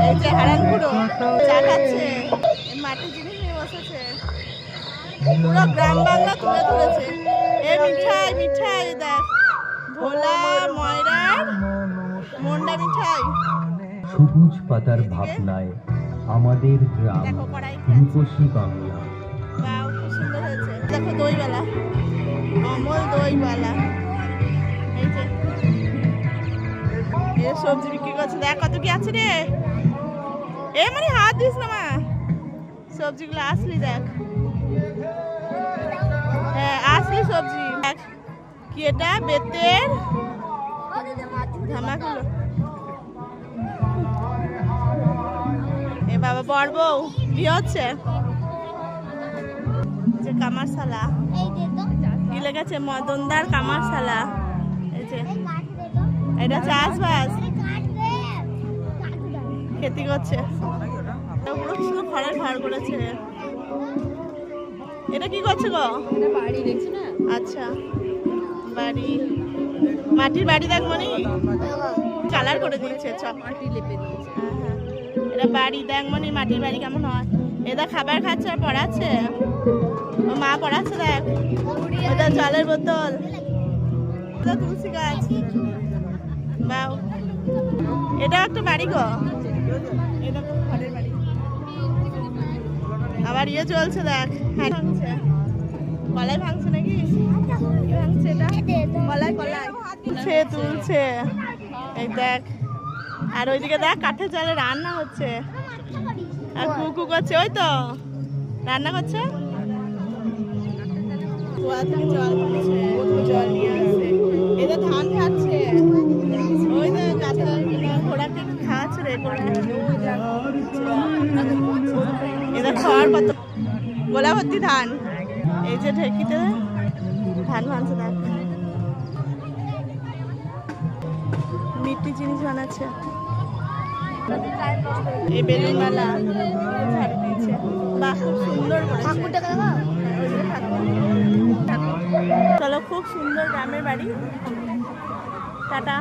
এই যে হারানপুরো চা খাচ্ছে, মাটির জিনিস নিয়ে বসেছে, পুরো গ্রাম বাংলা তুলে ধরেছে। এ মিঠাই মিঠাই দেখ, ভোলা ময়রার মন্ডা মিঠাই। সবুজ পাতার ভাবনায় আমাদের গ্রাম রূপসী বাংলা। বাহ, খুব সুন্দর হয়েছে। দেখো দইওয়ালা, অমল দইওয়ালা। এই যে এ সবজি বিক্রি করছে, দেখ কত কি আছে রে। এ মানে হাত দিস না মা, সবজিগুলো আসলি দেখ। হ্যাঁ আসলি সবজি দেখ। কি এটা বেতের ধামাগুলো। এ বাবা বর বউ বিয়ে হচ্ছে। যে কামারশালা কি লেগেছে, মদনদার কামারশালা। এই যে এটা চাষবাস খেতি করছে, পুরো শুধু খড়ের ঘর করেছে। এটা কি করছে গো? বাড়ি দেখছি না। আচ্ছা বাড়ি, মাটির বাড়ি দেখ মনি, কালার করে দিয়েছে সব, মাটি লেপে দিয়েছে। এটা বাড়ি দেখ মনি, মাটির বাড়ি কেমন হয়। এটা খাবার খাচ্ছে আর পড়াচ্ছে, ও মা পড়াচ্ছে দেখ। ওটা জলের বোতল, ওটা তুলসী গাছ। বাউ, এটা একটা বাড়ি গো, এটা তো ঘরের বাড়ি। আবার ইয়ে চলছে দেখ, হ্যাঁ ভাঙছে, কলাই ভাঙছে নাকি? কি ভাঙছে এটা? কলাই কলাই তুলছে তুলছে, এই দেখ। আর ওইদিকে দেখ কাঠের জালে রান্না হচ্ছে, আর কুকু করছে, ওই তো রান্না করছে। কুয়া থেকে জল পড়ছে, জল নিয়ে আসছে। এদের ধান খাচ্ছে, ওই যে গাছের ঘোড়াকে খাওয়াচ্ছে রে করে। এদের খাওয়ার কত গোলা ভর্তি ধান। এই যে ঢেকিতে ধান ভাঙছে দেখ, মিষ্টি জিনিস বানাচ্ছে। এই বেলুন মালা ঝাড়ু দিয়েছে, বাহ খুব সুন্দর করেছে। চলো, খুব সুন্দর গ্রামের বাড়ি। টাটা।